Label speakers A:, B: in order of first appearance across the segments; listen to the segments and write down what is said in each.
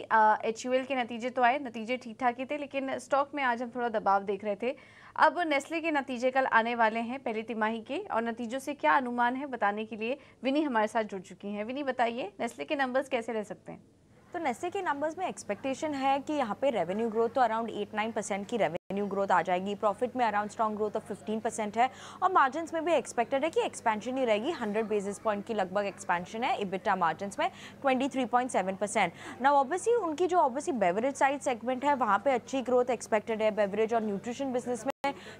A: HUL के नतीजे तो आए, नतीजे ठीक ठाक ही थे, लेकिन स्टॉक में आज हम थोड़ा दबाव देख रहे थे। अब नेस्ले के नतीजे कल आने वाले हैं, पहली तिमाही के, और नतीजों से क्या अनुमान है बताने के लिए विनी हमारे साथ जुड़ चुकी हैं। विनी, बताइए नेस्ले के नंबर्स कैसे रह सकते हैं?
B: तो नेस्ले के नंबर्स में एक्सपेक्टेशन है कि यहाँ पे रेवेन्यू ग्रोथ तो अराउंड 8-9% की रेवेन्यू ग्रोथ आ जाएगी। प्रॉफिट में अराउंड स्ट्रॉन्ग ग्रोथ ऑफ 15% है, और मार्जिन्स में भी एक्सपेक्टेड है कि एक्सपेंशन ही रहेगी। 100 बेसिस पॉइंट की लगभग एक्सपेंशन है इबिटा मार्जिन्स में 23.7%। नाउ ऑब्वियसली उनकी जो ऑब्वियसली बेवरेज साइड सेगमेंट है वहाँ पे अच्छी ग्रोथ एक्सपेक्टेड है, बेवरेज और न्यूट्रिशन बिजनेस में,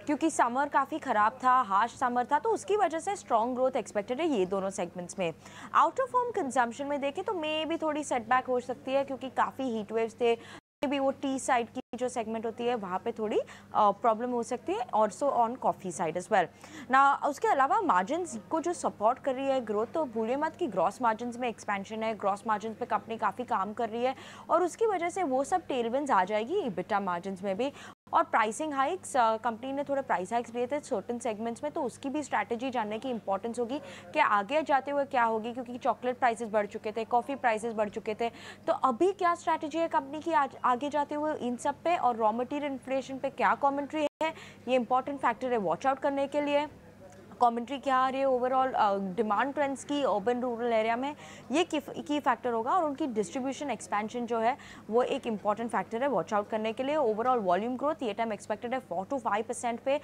B: क्योंकि समर काफ़ी ख़राब था, हार्श समर था, तो उसकी वजह से स्ट्रॉन्ग ग्रोथ एक्सपेक्टेड है ये दोनों सेगमेंट्स में। आउट ऑफ होम कंजम्पशन में देखें तो मे भी थोड़ी सेटबैक हो सकती है, क्योंकि काफ़ी हीट वेव्स थे, भी वो टी साइड की जो सेगमेंट होती है वहाँ पे थोड़ी प्रॉब्लम हो सकती है, also on coffee side as well ना। उसके अलावा मार्जिन्स को जो सपोर्ट कर रही है ग्रोथ, तो भूलिए मत कि ग्रॉस मार्जिन्स में एक्सपेंशन है, ग्रॉस मार्जिन्स पे कंपनी काफ़ी काम कर रही है, और उसकी वजह से वो सब टेलविंड्स आ जाएगी इबिटा मार्जिन्स में भी। और प्राइसिंग हाइक्स, कंपनी ने थोड़े प्राइस हाइक्स लिए थे सर्टेन सेगमेंट्स में, तो उसकी भी स्ट्रैटेजी जानने की इंपॉर्टेंस होगी कि आगे जाते हुए क्या होगी, क्योंकि चॉकलेट प्राइसेस बढ़ चुके थे, कॉफ़ी प्राइसेस बढ़ चुके थे, तो अभी क्या स्ट्रैटेजी है कंपनी की आगे जाते हुए इन सब पे, और रॉ मटेरियल इन्फ्लेशन पे क्या कमेंट्री है, ये इंपॉर्टेंट फैक्टर है वॉच आउट करने के लिए। कमेंट्री क्या आ रही है ओवरऑल डिमांड ट्रेंड्स की अर्बन रूरल एरिया में, ये की फैक्टर होगा, और उनकी डिस्ट्रीब्यूशन एक्सपेंशन जो है वो एक इंपॉर्टेंट फैक्टर है वॉच आउट करने के लिए। ओवरऑल वॉल्यूम ग्रोथ ये टाइम एक्सपेक्टेड है 4-5% पे,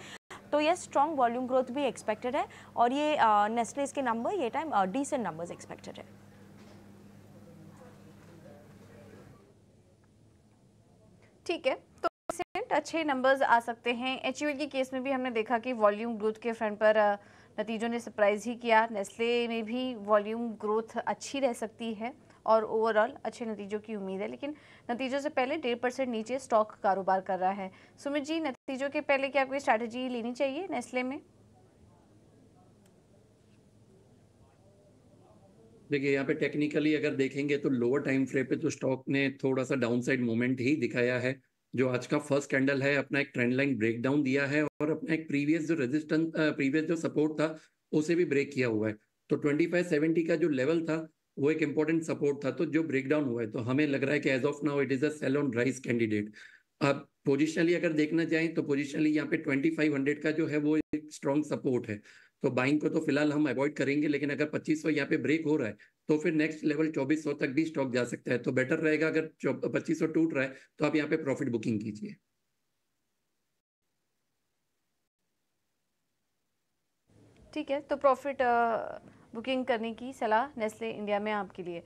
B: तो ये स्ट्रॉन्ग वॉल्यूम ग्रोथ भी एक्सपेक्टेड है, और ये नेस्लेस के नंबर ये टाइम डिसेंट नंबर्स एक्सपेक्टेड है।
A: ठीक है, तो अच्छे नंबर्स आ सकते हैं। HUL के केस में भी हमने देखा कि वॉल्यूम ग्रोथ के फ्रंट पर नतीजों ने सरप्राइज ही किया। नेस्ले में भी वॉल्यूम ग्रोथ अच्छी रह सकती है और ओवरऑल अच्छे नतीजों की उम्मीद है, लेकिन नतीजों से पहले 1.5% नीचे स्टॉक कारोबार कर रहा है। सुमित जी, नतीजों के पहले क्या कोई स्ट्रैटेजी लेनी चाहिए नेस्ले में?
C: देखिए, यहाँ पे टेक्निकली अगर देखेंगे तो लोअर टाइम फ्रेम पे तो स्टॉक ने थोड़ा सा डाउनसाइड मोमेंट ही दिखाया है। जो आज का फर्स्ट कैंडल है अपना एक ट्रेंड लाइन ब्रेकडाउन दिया है, और अपना एक प्रीवियस जो सपोर्ट था उसे भी ब्रेक किया हुआ है। तो 2570 का जो लेवल था वो एक इंपॉर्टेंट सपोर्ट था, तो जो ब्रेकडाउन हुआ है तो हमें लग रहा है कि as of now it is a sell on rise candidate. अब पोजिशनली अगर देखना चाहें तो पोजिशनली यहाँ पे 2500 का जो है वो एक स्ट्रॉन्ग सपोर्ट है, तो बाइंग को तो फिलहाल हम अवॉइड करेंगे। लेकिन अगर 2500 यहाँ पे ब्रेक हो रहा है तो फिर नेक्स्ट लेवल 2400 तक भी स्टॉक जा सकता है, तो बेटर रहेगा अगर 2500 टूट रहा है तो आप यहाँ पे प्रॉफिट बुकिंग कीजिए।
A: ठीक है, तो प्रॉफिट बुकिंग करने की सलाह नेस्ले इंडिया में आपके लिए।